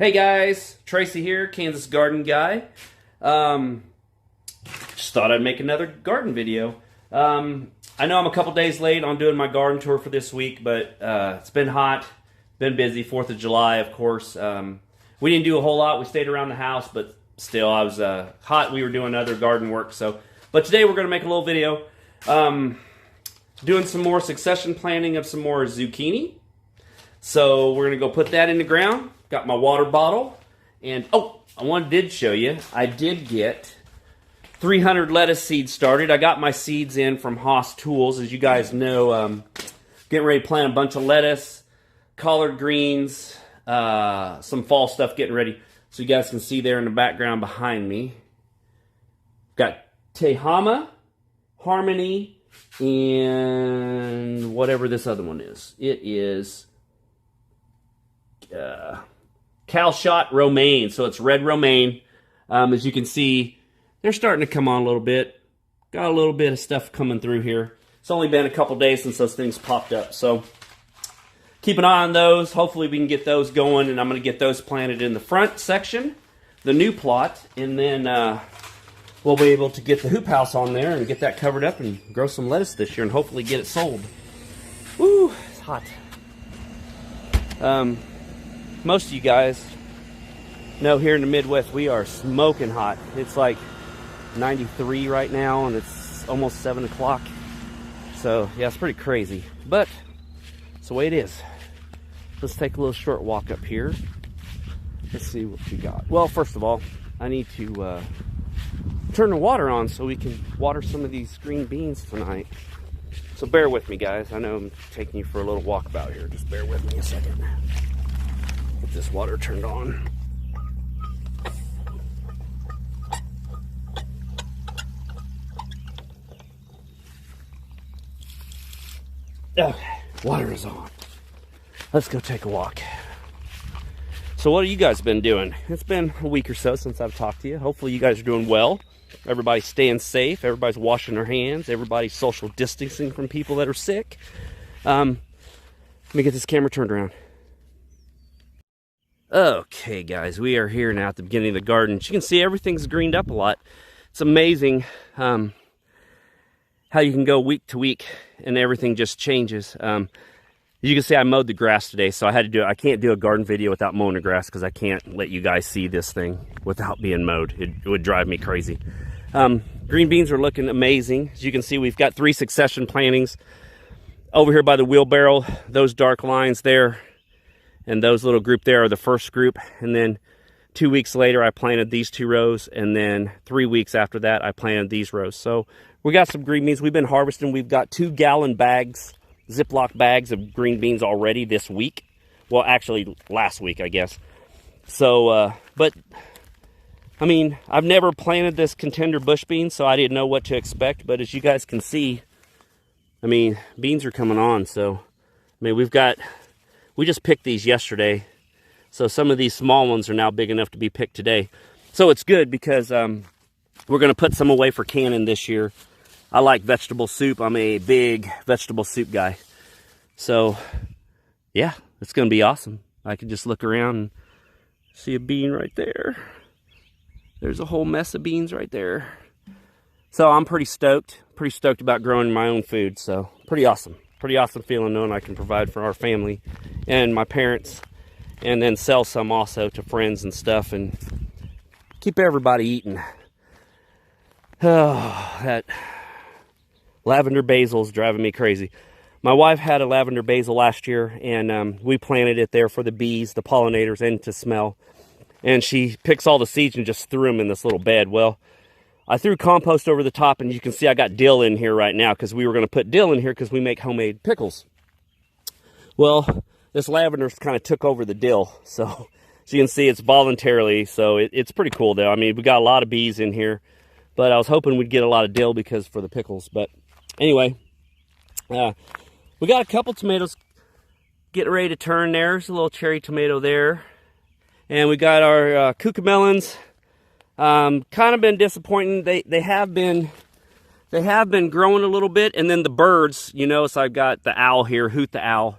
Hey guys, Tracy here, Kansas Garden Guy. Just thought I'd make another garden video. I know I'm a couple days late on doing my garden tour for this week, but it's been hot, been busy, 4th of July, of course. We didn't do a whole lot, we stayed around the house, but still, I was hot, we were doing other garden work. But today we're going to make a little video, doing some more succession planting of some more zucchini. So we're going to go put that in the ground. Got my water bottle, and I did show you, I did get 300 lettuce seeds started. I got my seeds in from Haas Tools. As you guys know, getting ready to plant a bunch of lettuce, collard greens, some fall stuff getting ready. So you guys can see there in the background behind me. Got Tehama, Harmony, and whatever this other one is. It is Calshot romaine, so it's red romaine. As you can see, they're starting to come on a little bit. Got a little bit of stuff coming through here. It's only been a couple days since those things popped up, so keep an eye on those. Hopefully we can get those going, and I'm going to get those planted in the front section, the new plot, and then we'll be able to get the hoop house on there and get that covered up and grow some lettuce this year and hopefully get it sold. Woo, it's hot. Most of you guys know here in the Midwest we are smoking hot. It's like 93 right now and it's almost 7 o'clock. So yeah, it's pretty crazy, but it's the way it is. Let's take a little short walk up here. Let's see what we got. Well, first of all, I need to turn the water on so we can water some of these green beans tonight. So bear with me, guys. I know I'm taking you for a little walkabout here. Just bear with me a second. Get this water turned on. Okay, water is on. Let's go take a walk. So what have you guys been doing? It's been a week or so since I've talked to you. Hopefully you guys are doing well. Everybody's staying safe. Everybody's washing their hands. Everybody's social distancing from people that are sick. Let me get this camera turned around. Okay, guys, we are here now at the beginning of the garden. As you can see, everything's greened up a lot. It's amazing how you can go week to week and everything just changes. You can see I mowed the grass today, so I had to do it. I can't do a garden video without mowing the grass because I can't let you guys see this thing without being mowed. It would drive me crazy. Green beans are looking amazing. As you can see, we've got 3 succession plantings over here by the wheelbarrow. Those dark lines there and those little group there are the first group. And then 2 weeks later, I planted these 2 rows. And then 3 weeks after that, I planted these rows. So we got some green beans. We've been harvesting. We've got 2-gallon bags, Ziploc bags of green beans already this week. Well, actually last week, I guess. So, but I mean, I've never planted this contender bush bean, so I didn't know what to expect. But as you guys can see, I mean, beans are coming on. So, I mean, we just picked these yesterday. So some of these small ones are now big enough to be picked today. So it's good because we're going to put some away for canning this year. I like vegetable soup. I'm a big vegetable soup guy. So, yeah, it's going to be awesome. I can just look around and see a bean right there. There's a whole mess of beans right there. So I'm pretty stoked about growing my own food. So pretty awesome feeling knowing I can provide for our family and my parents, and then sell some also to friends and stuff and keep everybody eating. Oh, that lavender basil is driving me crazy. My wife had a lavender basil last year, and we planted it there for the bees, the pollinators, and to smell. And she picks all the seeds and just threw them in this little bed. Well, I threw compost over the top, and you can see I got dill in here right now because we were going to put dill in here because we make homemade pickles. Well, this lavender kind of took over the dill, so as you can see, it's voluntarily, so it's pretty cool though. I mean, we got a lot of bees in here, but I was hoping we'd get a lot of dill because for the pickles. But anyway, we got a couple tomatoes getting ready to turn there. There's a little cherry tomato there. And we got our cucamelons. Kind of been disappointing. They have been growing a little bit. And then the birds, you notice I've got the owl here, Hoot the owl,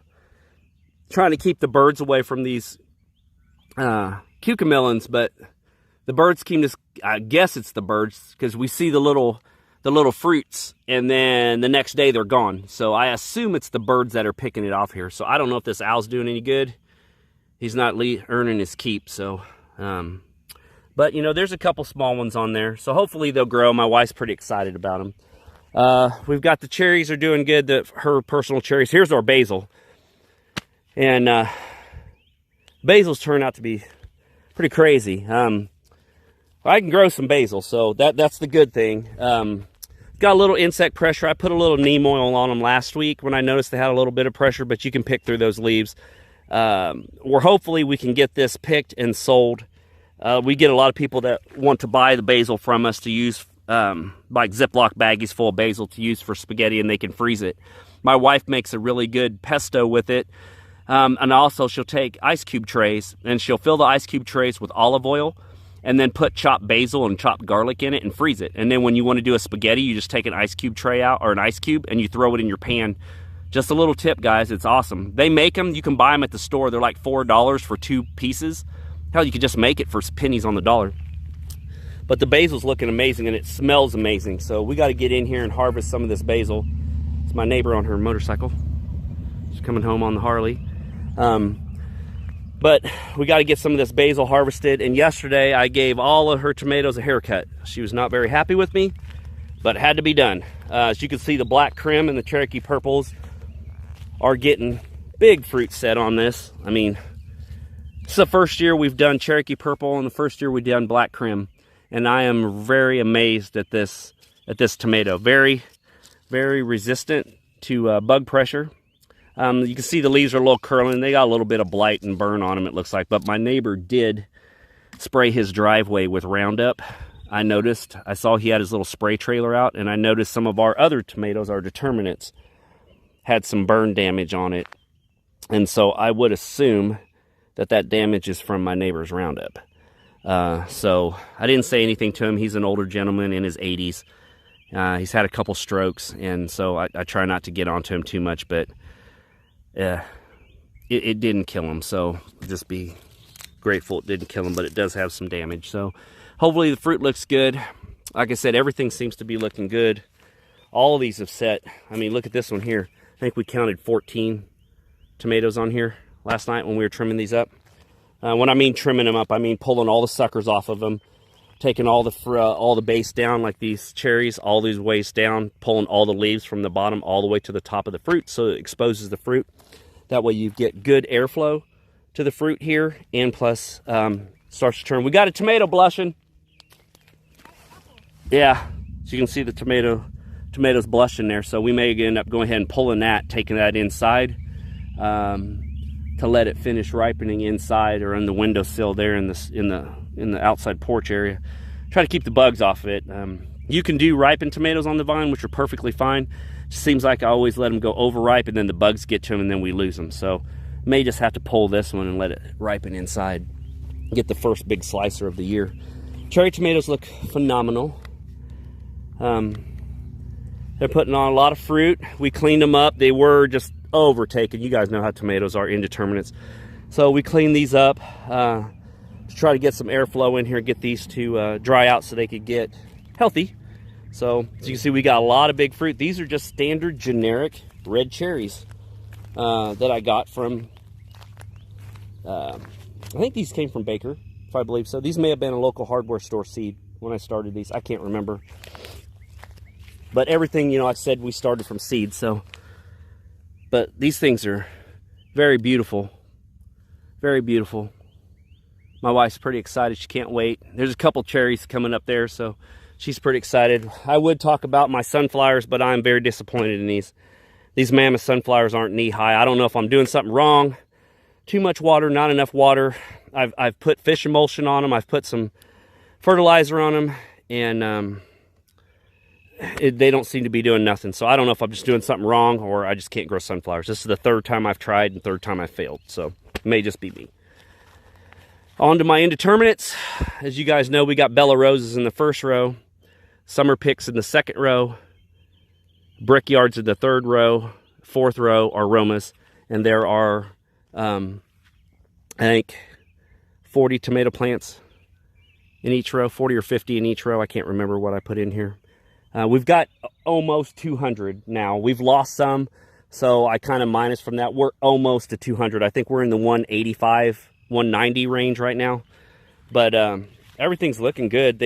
trying to keep the birds away from these cucamelons, but the birds came to, I guess it's the birds, because we see the little fruits, and then the next day they're gone. So I assume it's the birds that are picking it off here. So I don't know if this owl's doing any good. He's not earning his keep, so... but, you know, there's a couple small ones on there. So hopefully they'll grow. My wife's pretty excited about them. We've got the cherries are doing good, her personal cherries. Here's our basil. And basils turn out to be pretty crazy. I can grow some basil, so that's the good thing. Got a little insect pressure. I put a little neem oil on them last week when I noticed they had a little bit of pressure, but you can pick through those leaves. Hopefully we can get this picked and sold. We get a lot of people that want to buy the basil from us to use, like Ziploc baggies full of basil to use for spaghetti, and they can freeze it. My wife makes a really good pesto with it. And also she'll take ice cube trays, and she'll fill the ice cube trays with olive oil, and then put chopped basil and chopped garlic in it and freeze it. And then when you want to do a spaghetti, you just take an ice cube tray out, or an ice cube, and you throw it in your pan. Just a little tip, guys. It's awesome. They make them. You can buy them at the store. They're like $4 for 2 pieces. Hell, you could just make it for pennies on the dollar. But the basil's looking amazing, and it smells amazing. So we got to get in here and harvest some of this basil. It's my neighbor on her motorcycle. She's coming home on the Harley. But we got to get some of this basil harvested. And yesterday I gave all of her tomatoes a haircut. She was not very happy with me, but it had to be done. As you can see, the black crim and the Cherokee purples are getting big fruit set on this. I mean, it's the first year we've done Cherokee purple, and the first year we've done black crim. And I am very amazed at this tomato. Very, very resistant to bug pressure. You can see the leaves are a little curling. They got a little bit of blight and burn on them, it looks like. But my neighbor did spray his driveway with Roundup. I saw he had his little spray trailer out, and I noticed some of our other tomatoes, our determinates, had some burn damage on it. And so I would assume that damage is from my neighbor's Roundup. So I didn't say anything to him. He's an older gentleman in his 80s. He's had a couple strokes, and so I try not to get onto him too much, but it didn't kill him, so just be grateful it didn't kill him, but it does have some damage. So hopefully the fruit looks good. Like I said, everything seems to be looking good. All of these have set. I mean, look at this one here. I think we counted 14 tomatoes on here last night when we were trimming these up. When I mean trimming them up, I mean pulling all the suckers off of them, taking all the base down, like these cherries, all these ways down, pulling all the leaves from the bottom all the way to the top of the fruit, so it exposes the fruit. That way you get good airflow to the fruit here, and plus starts to turn. We got a tomato blushing. Yeah, so you can see the tomatoes blushing there. So we may end up going ahead and pulling that, taking that inside to let it finish ripening inside or on the windowsill there in the outside porch area. Try to keep the bugs off of it. You can do ripened tomatoes on the vine, which are perfectly fine. It seems like I always let them go overripe, and then the bugs get to them, and then we lose them. So may just have to pull this one and let it ripen inside. Get the first big slicer of the year. Cherry tomatoes look phenomenal. They're putting on a lot of fruit. We cleaned them up. They were just overtaken. You guys know how tomatoes are, indeterminates. So we cleaned these up to try to get some airflow in here, get these to dry out so they could get healthy. So as you can see, we got a lot of big fruit. These are just standard generic red cherries that I got from, I think these came from Baker, if I believe so. These may have been a local hardware store seed when I started these. I can't remember. But everything, you know, I said we started from seed, so. But these things are very beautiful. Very beautiful. My wife's pretty excited. She can't wait. There's a couple cherries coming up there, so she's pretty excited. I would talk about my sunflowers, but I'm very disappointed in these. These mammoth sunflowers aren't knee-high. I don't know if I'm doing something wrong. Too much water, not enough water. I've put fish emulsion on them. I've put some fertilizer on them, and they don't seem to be doing nothing. So I don't know if I'm just doing something wrong or I just can't grow sunflowers. This is the third time I've tried and third time I failed. So it may just be me. On to my indeterminates. As you guys know, we got Bella Roses in the first row, Summer Picks in the second row, Brickyards in the third row, fourth row are Romas, and there are, I think, 40 tomato plants in each row, 40 or 50 in each row. I can't remember what I put in here. We've got almost 200 now. We've lost some, so I kind of minus from that. We're almost to 200. I think we're in the 185, 190 range right now. But everything's looking good.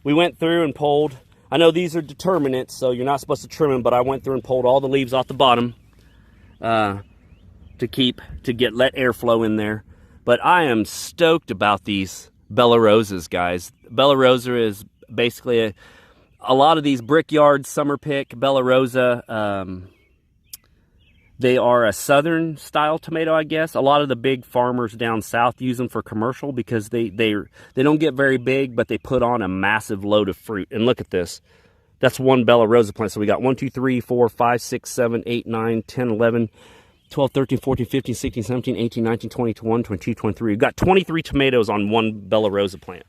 We went through and pulled. I know these are determinate, so you're not supposed to trim them, but I went through and pulled all the leaves off the bottom to let airflow in there. But I am stoked about these Bella Rosas, guys. Bella Rosa is basically a lot of these Brickyard summer pick Bella Rosa. They are a southern style tomato, I guess. A lot of the big farmers down south use them for commercial because they don't get very big, but they put on a massive load of fruit. And look at this. That's one Bella Rosa plant. So we got 1, 2, 3, 4, 5, 6, 7, 8, 9, 10, 11, 12, 13, 14, 15, 16, 17, 18, 19, 20, 21, 22, 23. We've got 23 tomatoes on one Bella Rosa plant.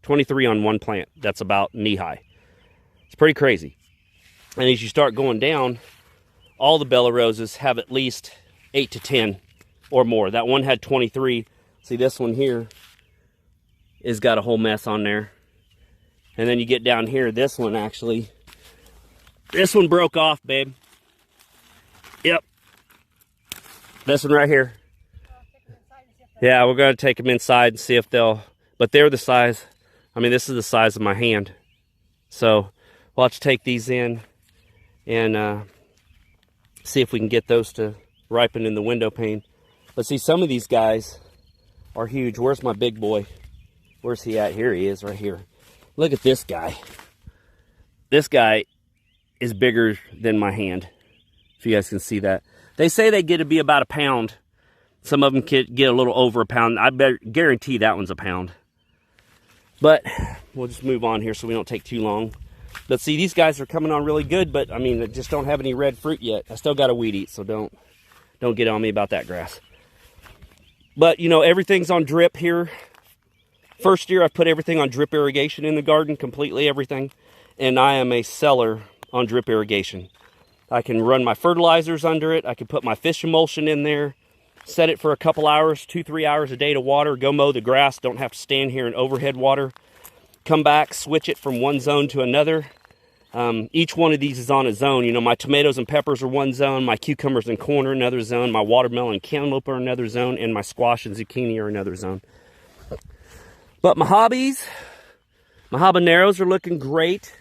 23 on one plant. That's about knee high. It's pretty crazy. And as you start going down, all the Bella Rosas have at least 8 to 10 or more. That one had 23. See, this one here has got a whole mess on there. And then you get down here, this one broke off, babe. Yep. This one right here. Yeah, we're going to take them inside and see if but they're the size, I mean, this is the size of my hand. So we'll have to take these in and see if we can get those to ripen in the window pane. But see, some of these guys are huge. Where's my big boy? Where's he at? Here he is, right here. Look at this guy. This guy is bigger than my hand, if you guys can see that. They say they get to be about a pound. Some of them get a little over a pound. I guarantee that one's a pound. But we'll just move on here so we don't take too long. But see, these guys are coming on really good, but I mean, they just don't have any red fruit yet. I still got a weed eat, so don't get on me about that grass. But, you know, everything's on drip here. First year, I put everything on drip irrigation in the garden, completely everything. And I am a seller on drip irrigation. I can run my fertilizers under it. I can put my fish emulsion in there, set it for a couple hours, 2-3 hours a day to water, go mow the grass, don't have to stand here in overhead water. Come back, switch it from one zone to another. Each one of these is on a zone. You know, my tomatoes and peppers are one zone, my cucumbers and corn are another zone, my watermelon and cantaloupe are another zone, and my squash and zucchini are another zone. But my habaneros are looking great.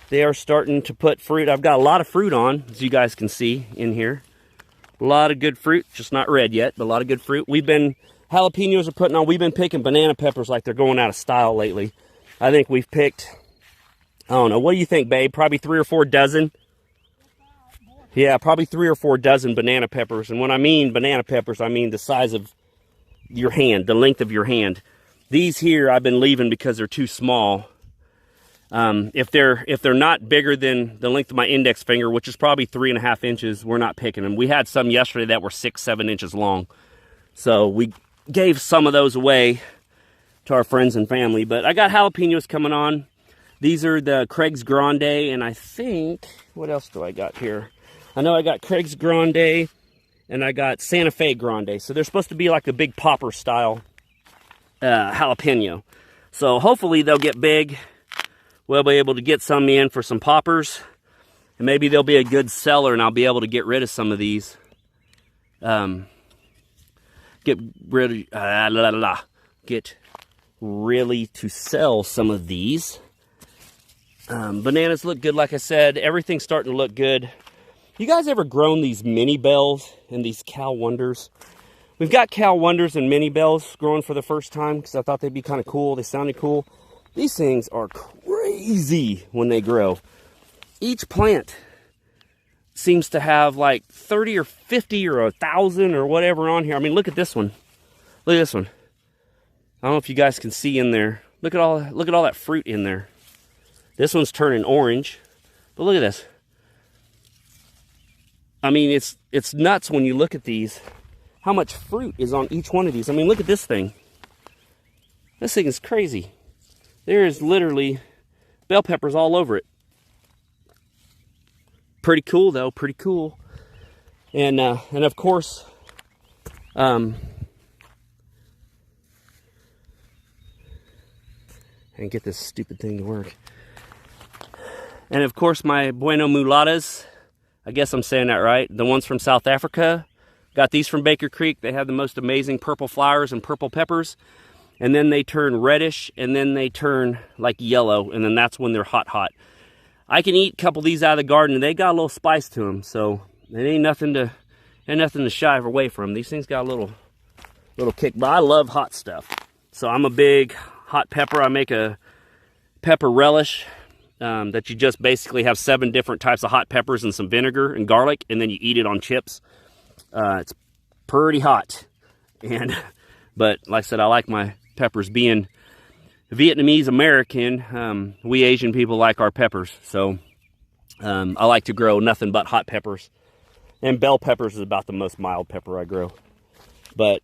They are starting to put fruit. I've got a lot of fruit on, as you guys can see in here. A lot of good fruit, just not red yet, but a lot of good fruit. Jalapenos are putting on, we've been picking banana peppers like they're going out of style lately. I think we've picked, I don't know, what do you think, babe? Probably 3 or 4 dozen? Yeah, probably 3 or 4 dozen banana peppers. And when I mean banana peppers, I mean the size of your hand, the length of your hand. These here I've been leaving because they're too small. If they're not bigger than the length of my index finger, which is probably 3.5 inches, we're not picking them. We had some yesterday that were 6-7 inches long. So we gave some of those away to our friends and family. But I got jalapenos coming on. These are the Craig's Grande, and I think, what else do I got here? I know I got Craig's Grande, and I got Santa Fe Grande. So they're supposed to be like a big popper style jalapeno. So hopefully they'll get big. We'll be able to get some in for some poppers. And maybe they'll be a good seller, and I'll be able to get rid of some of these. Get really to sell some of these. Bananas look good, like I said. Everything's starting to look good. You guys ever grown these mini bells and these Cal Wonders? We've got Cal Wonders and mini bells growing for the first time because I thought they'd be kind of cool. They sounded cool. These things are crazy when they grow. Each plant seems to have like 30 or 50 or 1,000 or whatever on here. I mean, look at this one. Look at this one. I don't know if you guys can see in there. Look at all that fruit in there. This one's turning orange. But look at this. I mean, it's nuts when you look at these. How much fruit is on each one of these. I mean, look at this thing. This thing is crazy. There is literally bell peppers all over it. Pretty cool though, pretty cool. And of course, and get this stupid thing to work. And of course my bueno mulatas, I guess I'm saying that right, the ones from South Africa. Got these from Baker Creek. They have the most amazing purple flowers and purple peppers. And then they turn reddish, and then they turn like yellow, and then that's when they're hot, hot. I can eat a couple of these out of the garden, and they got a little spice to them, so it ain't nothing to shy away from. These things got a little kick, but I love hot stuff. So I'm a big hot pepper. I make a pepper relish that you just basically have 7 different types of hot peppers and some vinegar and garlic, and then you eat it on chips. It's pretty hot, but like I said, I like my peppers. Being Vietnamese American, we Asian people like our peppers, so I like to grow nothing but hot peppers, and bell peppers is about the most mild pepper I grow. But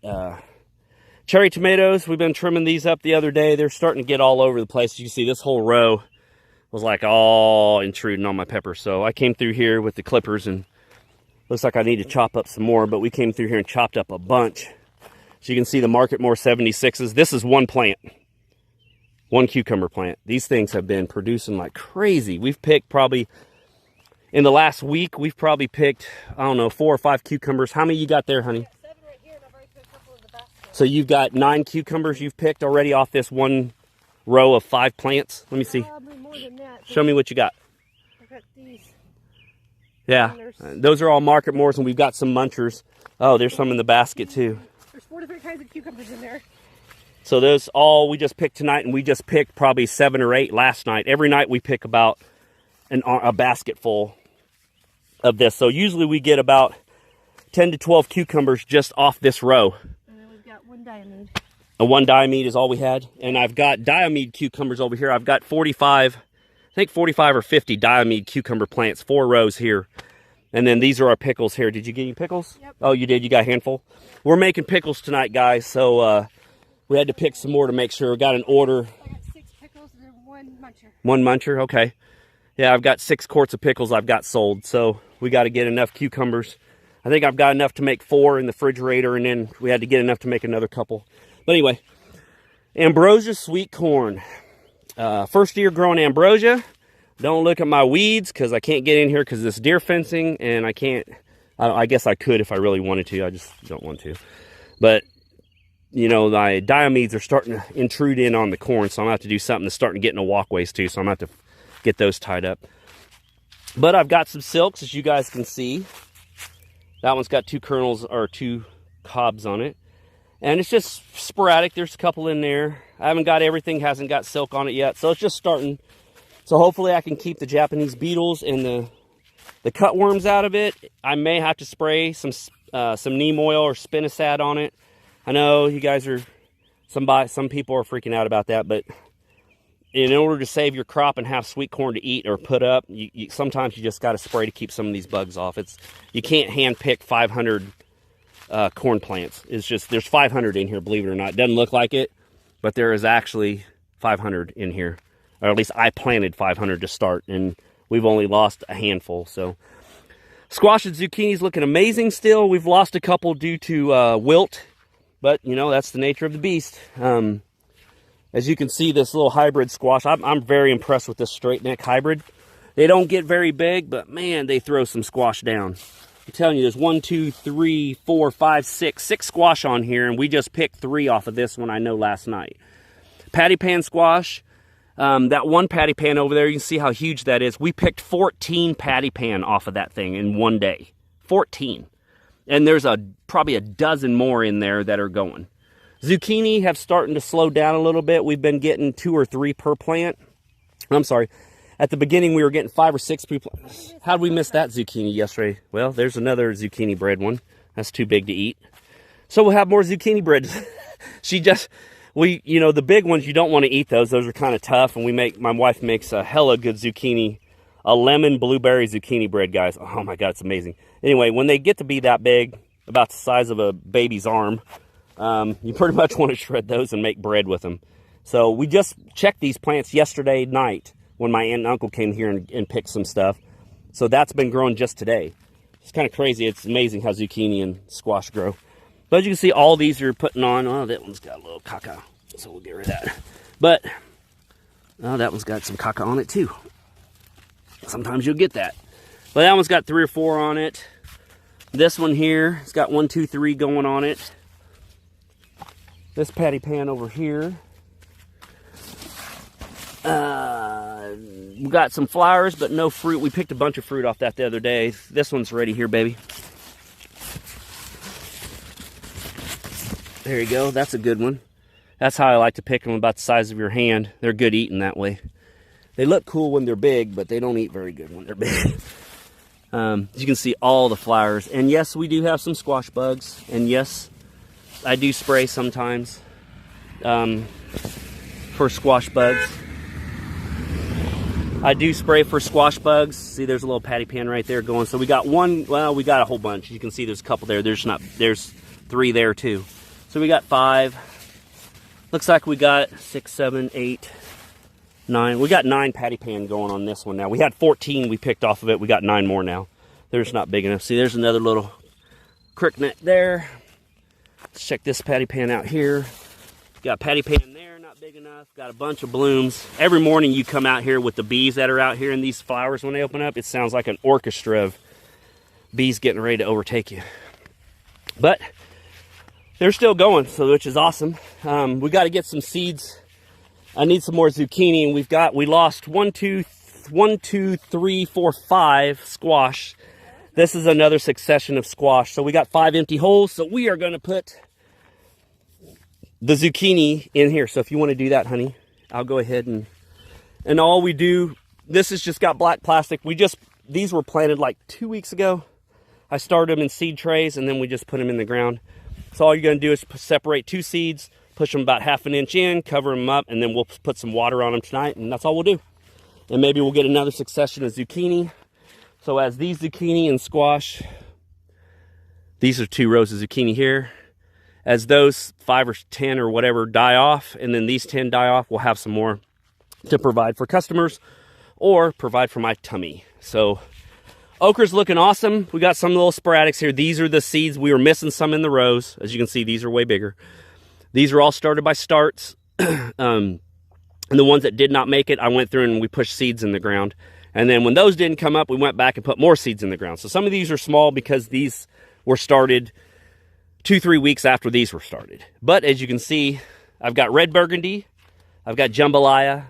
cherry tomatoes, we've been trimming these up the other day. They're starting to get all over the place. You see this whole row was like all intruding on my peppers, so I came through here with the clippers, and looks like I need to chop up some more, but we came through here and chopped up a bunch. So you can see the Marketmore 76s. This is one plant, one cucumber plant. These things have been producing like crazy. We've picked probably, in the last week, we've probably picked, I don't know, 4 or 5 cucumbers. How many you got there, honey? 7 right here, and I've already put a couple in the basket. So you've got 9 cucumbers you've picked already off this one row of 5 plants? Let me see. Probably more than that. Show me what you got. I got these. Yeah, those are all Marketmores, and we've got some munchers. Oh, there's some in the basket too. There's 4 different kinds of cucumbers in there. So those all we just picked tonight, and we just picked probably 7 or 8 last night. Every night we pick about a basket full of this. So usually we get about 10 to 12 cucumbers just off this row. And then we've got 1 diamide. And 1 diamide is all we had. And I've got diamide cucumbers over here. I've got 45, I think 45 or 50 diamide cucumber plants, 4 rows here. And then these are our pickles here. Did you get any pickles? Yep. Oh, you did? You got a handful? We're making pickles tonight, guys. So we had to pick some more to make sure. We got an order. I got 6 pickles and then 1 muncher. 1 muncher? Okay. Yeah, I've got 6 quarts of pickles I've got sold. So we got to get enough cucumbers. I think I've got enough to make 4 in the refrigerator, and then we had to get enough to make another couple. But anyway, ambrosia sweet corn. First year growing ambrosia. Don't look at my weeds because I can't get in here because of this deer fencing, and I can't. I guess I could if I really wanted to. I just don't want to. But you know, my diamides are starting to intrude in on the corn, so I'm gonna have to do something that's starting to get in the walkways too. So I'm gonna have to get those tied up. But I've got some silks, as you guys can see. That one's got 2 kernels or 2 cobs on it, and it's just sporadic. There's a couple in there. I haven't got everything. Hasn't got silk on it yet, so it's just starting. So hopefully I can keep the Japanese beetles and the cutworms out of it. I may have to spray some neem oil or spinosad on it. I know you guys are, some people are freaking out about that, but in order to save your crop and have sweet corn to eat or put up, sometimes you just got to spray to keep some of these bugs off. You can't hand pick 500 corn plants. It's just, there's 500 in here, believe it or not. It doesn't look like it, but there is actually 500 in here. Or at least I planted 500 to start, and we've only lost a handful. So squash and zucchini's looking amazing still. We've lost a couple due to wilt, but you know, that's the nature of the beast. As you can see, this little hybrid squash, I'm very impressed with this straight neck hybrid. They don't get very big, but man, they throw some squash down. I'm telling you, there's 1, 2, 3, 4, 5, 6 squash on here, and we just picked 3 off of this one I know last night. Patty pan squash. That one patty pan over there, you can see how huge that is. We picked 14 patty pan off of that thing in one day. 14. And there's probably a dozen more in there that are going. Zucchini have starting to slow down a little bit. We've been getting 2 or 3 per plant. I'm sorry. At the beginning, we were getting 5 or 6 per plant. How did we miss that zucchini yesterday? Well, there's another zucchini bread one. That's too big to eat. So we'll have more zucchini bread. You know, the big ones, you don't want to eat those. Those are kind of tough. And my wife makes a hella good zucchini, a lemon blueberry zucchini bread, guys. Oh my God, it's amazing. Anyway, when they get to be that big, about the size of a baby's arm, you pretty much want to shred those and make bread with them. So we just checked these plants yesterday night when my aunt and uncle came here and picked some stuff. So that's been growing just today. It's kind of crazy. It's amazing how zucchini and squash grow. But as you can see, all these are putting on. Oh, that one's got a little caca, so we'll get rid of that. But Oh, that one's got some caca on it too. Sometimes you'll get that. But that one's got 3 or 4 on it. This one here, it's got 1, 2, 3 going on it. This patty pan over here. We got some flowers, but no fruit. We picked a bunch of fruit off that the other day. This one's ready here, baby. There you go. That's a good one. That's how I like to pick them, about the size of your hand. They're good eating that way. They look cool when they're big, but they don't eat very good when they're big. You can see all the flowers. And yes, we do have some squash bugs. And yes, I do spray sometimes for squash bugs. I do spray for squash bugs. See, there's a little patty pan right there going. So we got one, well, we got a whole bunch. You can see there's a couple there. There's 3 there too. So we got 5. Looks like we got 6, 7, 8, 9. We got 9 patty pan going on this one now. We had 14 we picked off of it. We got 9 more now. They're just not big enough. See, there's another little cricknet there. Let's check this patty pan out here. Got patty pan there, not big enough. Got a bunch of blooms. Every morning you come out here with the bees that are out here in these flowers when they open up. It sounds like an orchestra of bees getting ready to overtake you. But they're still going, so which is awesome. We got to get some seeds. I need some more zucchini, and we lost 1, 2, 3, 4, 5 squash. This is another succession of squash. So we got 5 empty holes. So we are going to put the zucchini in here. So if you want to do that, honey, I'll go ahead and all we do, this has just got black plastic. These were planted like 2 weeks ago. I started them in seed trays, and then we just put them in the ground. So all you're going to do is separate 2 seeds, push them about 1/2 inch in, cover them up, and then we'll put some water on them tonight, and that's all we'll do. And maybe we'll get another succession of zucchini. So as these zucchini and squash, these are 2 rows of zucchini here. As those 5 or 10 or whatever die off, and then these 10 die off, we'll have some more to provide for customers or provide for my tummy. So okra's looking awesome. We got some little sporadics here. These are the seeds. We were missing some in the rows. As you can see, these are way bigger. These are all started by starts. And the ones that did not make it, I went through and we pushed seeds in the ground. And then when those didn't come up, we went back and put more seeds in the ground. So some of these are small because these were started 2-3 weeks after these were started. But as you can see, I've got red burgundy, I've got jambalaya,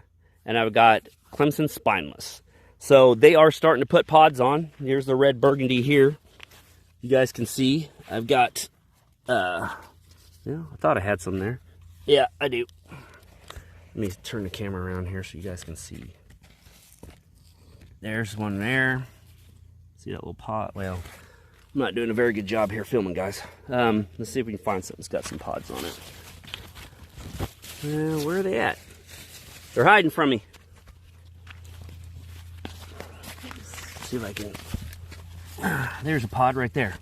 and I've got Clemson spineless. So they are starting to put pods on. Here's the red burgundy here. You guys can see I've got, I thought I had some there. Yeah, I do. Let me turn the camera around here so you guys can see. There's one there. See that little pot? Well, I'm not doing a very good job here filming, guys. Let's see if we can find something that's got some pods on it. Where are they at? They're hiding from me. Let's see if I can. There's a pod right there.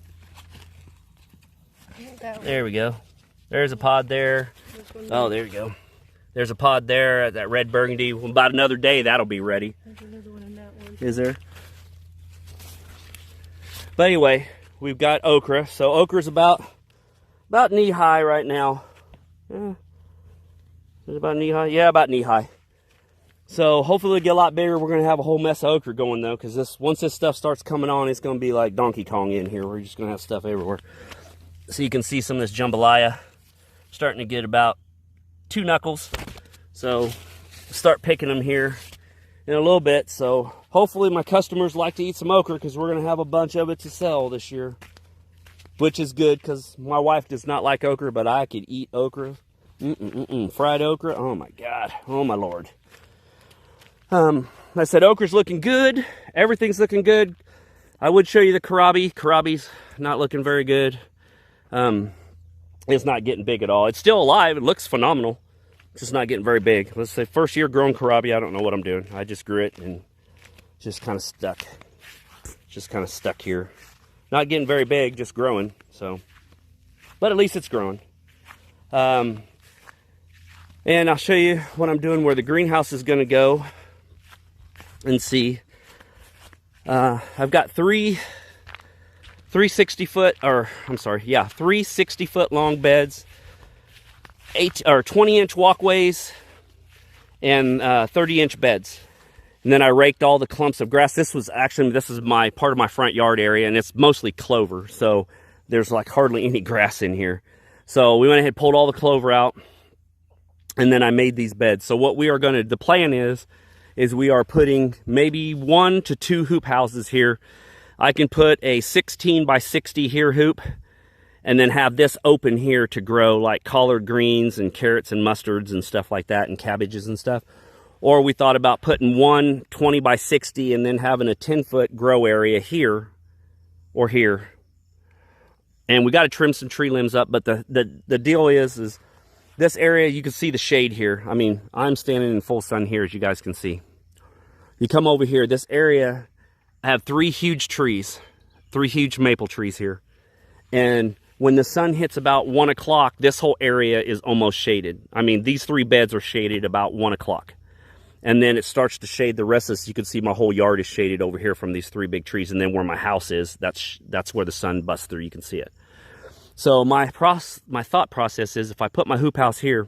There we go. There's a pod there. Oh, there you go. There's a pod there at that red burgundy. Well, about another day, that'll be ready. There's another one in that one. Is there? But anyway, we've got okra. So okra's about knee high right now. Yeah. Is it about knee high? Yeah, about knee high. So hopefully it'll get a lot bigger. We're going to have a whole mess of okra going though, because once this stuff starts coming on, it's going to be like Donkey Kong in here. We're just going to have stuff everywhere. So you can see some of this jambalaya starting to get about 2 knuckles. So start picking them here in a little bit. So hopefully my customers like to eat some okra, because we're going to have a bunch of it to sell this year, which is good because my wife does not like okra, but I could eat okra. Fried okra. Oh my God. Oh my Lord. I said okra's looking good. Everything's looking good. I would show you the kohlrabi. Kohlrabi's not looking very good. It's not getting big at all. It's still alive. It looks phenomenal. It's just not getting very big. Let's say first year growing kohlrabi. I don't know what I'm doing. I just grew it and just kind of stuck. Just kind of stuck here. Not getting very big, just growing. So, but at least it's growing. And I'll show you what I'm doing, where the greenhouse is going to go. And see. I've got three 60-foot long beds, 20-inch walkways, and 30-inch beds. And then I raked all the clumps of grass. This is my part of my front yard area, and it's mostly clover. So there's like hardly any grass in here. So we went ahead and pulled all the clover out, and then I made these beds. So what we are going to, the plan is we are putting maybe 1 to 2 hoop houses here. I can put a 16 by 60 here hoop, and then have this open here to grow like collard greens and carrots and mustards and stuff like that, and cabbages and stuff. Or we thought about putting one 20 by 60 and then having a 10-foot grow area here or here. And we got to trim some tree limbs up, but the deal is this area, you can see the shade here. I mean, I'm standing in full sun here, as you guys can see. You come over here, this area, I have 3 huge trees, 3 huge maple trees here. And when the sun hits about 1 o'clock, this whole area is almost shaded. I mean, these 3 beds are shaded about 1 o'clock. And then it starts to shade the rest of this. You can see my whole yard is shaded over here from these 3 big trees. And then where my house is, that's where the sun busts through. You can see it. So my thought process is, if I put my hoop house here,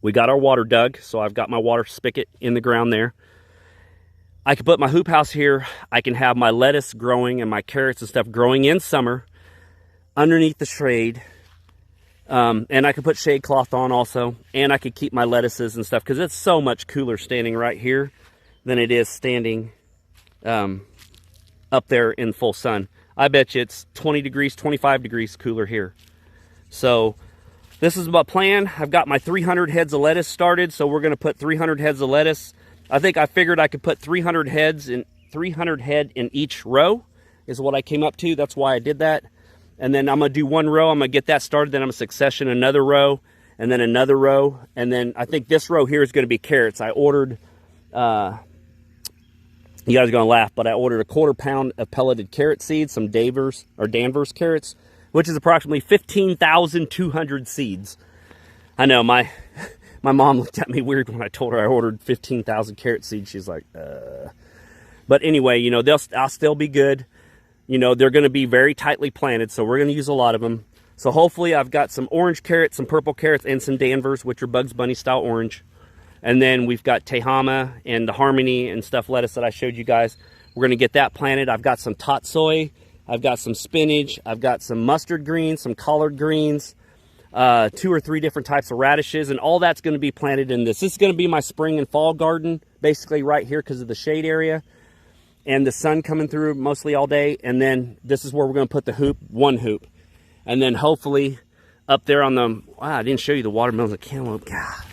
we got our water dug. So I've got my water spigot in the ground there. I can put my hoop house here. I can have my lettuce growing and my carrots and stuff growing in summer underneath the shade. And I could put shade cloth on also, and I could keep my lettuces and stuff, because it's so much cooler standing right here than it is standing up there in full sun. I bet you it's 20 degrees, 25 degrees cooler here. So this is my plan. I've got my 300 heads of lettuce started, so we're going to put 300 heads of lettuce. I figured I could put 300 head in each row is what I came up to. That's why I did that. And then I'm going to do 1 row. I'm going to get that started. Then I'm going to succession another row, and then another row. And then I think this row here is going to be carrots. I ordered, you guys are going to laugh, but I ordered a 1/4 pound of pelleted carrot seeds, some Danvers carrots, which is approximately 15,200 seeds. I know my mom looked at me weird when I told her I ordered 15,000 carrot seeds. She's like, But anyway, you know, I'll still be good. You know, they're going to be very tightly planted, so we're going to use a lot of them. So hopefully I've got some orange carrots, some purple carrots, and some Danvers, which are Bugs Bunny style orange. And then we've got Tehama and the Harmony and stuff lettuce that I showed you guys. We're going to get that planted. I've got some tatsoi. I've got some spinach. I've got some mustard greens, some collard greens, 2 or 3 different types of radishes, and all that's going to be planted in this. This is going to be my spring and fall garden, basically right here because of the shade area and the sun coming through mostly all day. And then this is where we're going to put the hoop, 1 hoop. And then hopefully up there on the, wow, I didn't show you the watermelons and cantaloupe. God.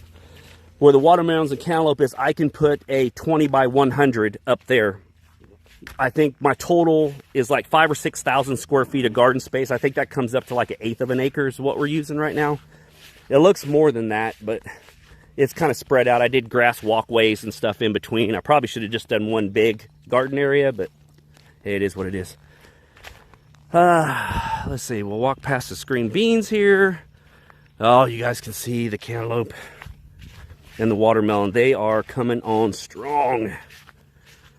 Where the watermelons and cantaloupe is, I can put a 20 by 100 up there. I think my total is like 5,000 or 6,000 square feet of garden space. I think that comes up to like 1/8 of an acre is what we're using right now. It looks more than that, but it's kind of spread out. I did grass walkways and stuff in between. I probably should have just done 1 big garden area, but hey, it is what it is. Let's see. We'll walk past the green beans here. Oh, you guys can see the cantaloupe and the watermelon. They are coming on strong.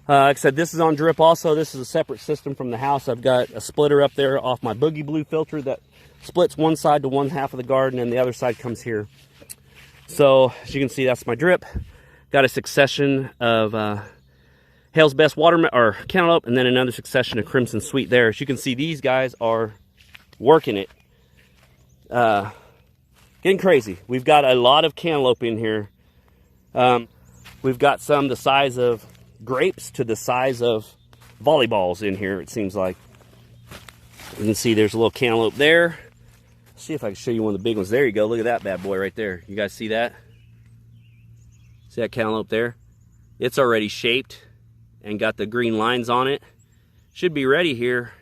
Like I said, this is on drip also. This is a separate system from the house. I've got a splitter up there off my Boogie Blue filter that splits one side to 1/2 of the garden, and the other side comes here. So as you can see, that's my drip. Got a succession of Hale's Best cantaloupe, and then another succession of Crimson Sweet there. As you can see, these guys are working it. Getting crazy. We've got a lot of cantaloupe in here. We've got some the size of grapes to the size of volleyballs in here, it seems like. You can see there's a little cantaloupe there. Let's see if I can show you one of the big ones. There you go. Look at that bad boy right there. You guys see that? See that cantaloupe there? It's already shaped and got the green lines on it. Should be ready here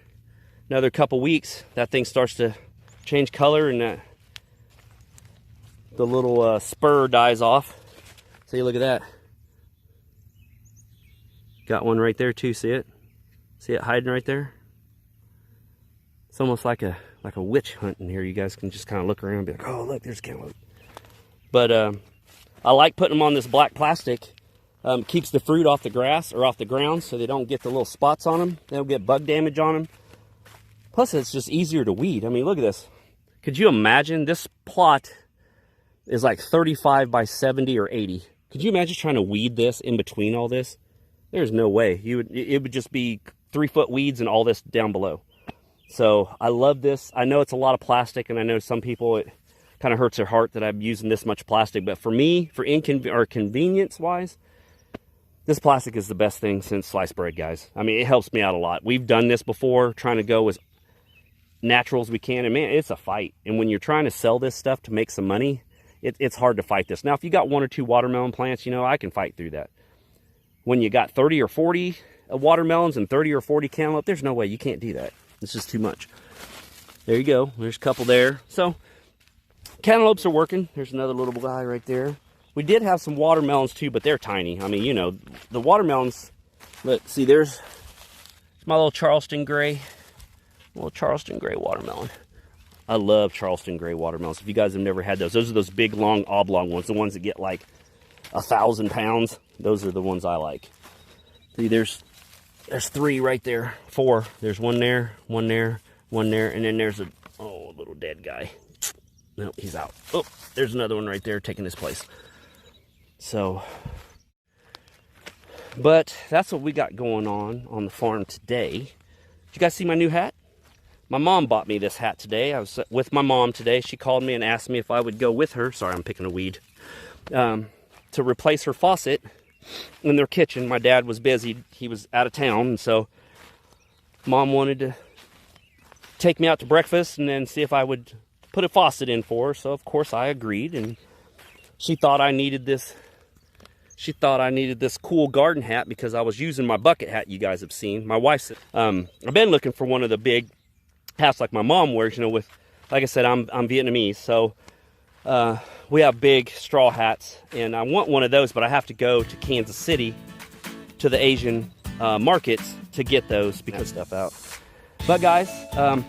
another couple weeks. That thing starts to change color, and the little spur dies off. See, look at that. Got one right there too, see it? See it hiding right there? It's almost like a witch hunt in here. You guys can just kind of look around and be like, oh, look, there's cantaloupe. But I like putting them on this black plastic. Keeps the fruit off the grass or off the ground so they don't get the little spots on them. They don't get bug damage on them. Plus, it's just easier to weed. I mean, look at this. Could you imagine? This plot is like 35 by 70 or 80. Could you imagine trying to weed this in between all this? There's no way. It would just be 3-foot weeds and all this down below. So I love this. I know it's a lot of plastic, and I know some people, it kind of hurts their heart that I'm using this much plastic. But for me, for convenience-wise, this plastic is the best thing since sliced bread, guys. I mean, it helps me out a lot. We've done this before, trying to go as natural as we can, and man, it's a fight. And when you're trying to sell this stuff to make some money, it's hard to fight this. Now, if you got 1 or 2 watermelon plants, you know, I can fight through that. When you got 30 or 40 watermelons and 30 or 40 cantaloupe, there's no way. You can't do that. It's just too much. There you go. There's a couple there. So cantaloupes are working. There's another little guy right there. We did have some watermelons too, but they're tiny. I mean, you know, the watermelons, look, see, there's my little Charleston gray watermelon. I love Charleston gray watermelons. If you guys have never had those are those big, long, oblong ones, the ones that get like 1,000 pounds. Those are the ones I like. See, there's 3 right there, 4. There's one there, one there, one there, and then there's a little dead guy. No, he's out. Oh, there's another one right there taking his place. So, but that's what we got going on the farm today. Did you guys see my new hat? My mom bought me this hat today. I was with my mom today. She called me and asked me if I would go with her. Sorry, I'm picking a weed. To replace her faucet in their kitchen. My dad was busy. He was out of town, and so Mom wanted to take me out to breakfast and then see if I would put a faucet in for her. So of course I agreed, and she thought I needed this. She thought I needed this cool garden hat because I was using my bucket hat you guys have seen. My wife said, I've been looking for one of the big hats like my mom wears, you know, with, like I said, I'm Vietnamese, so we have big straw hats, and I want one of those, but I have to go to Kansas City to the Asian markets to get those because stuff out. But guys,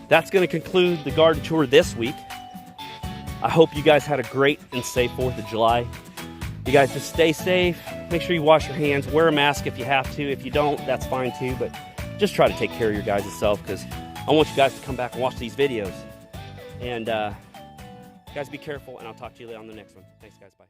that's going to conclude the garden tour this week. I hope you guys had a great and safe 4th of July. You guys just stay safe. Make sure you wash your hands. Wear a mask if you have to. If you don't, that's fine too. But just try to take care of your guys' self, because I want you guys to come back and watch these videos. And guys, be careful, and I'll talk to you later on the next one. Thanks, guys. Bye.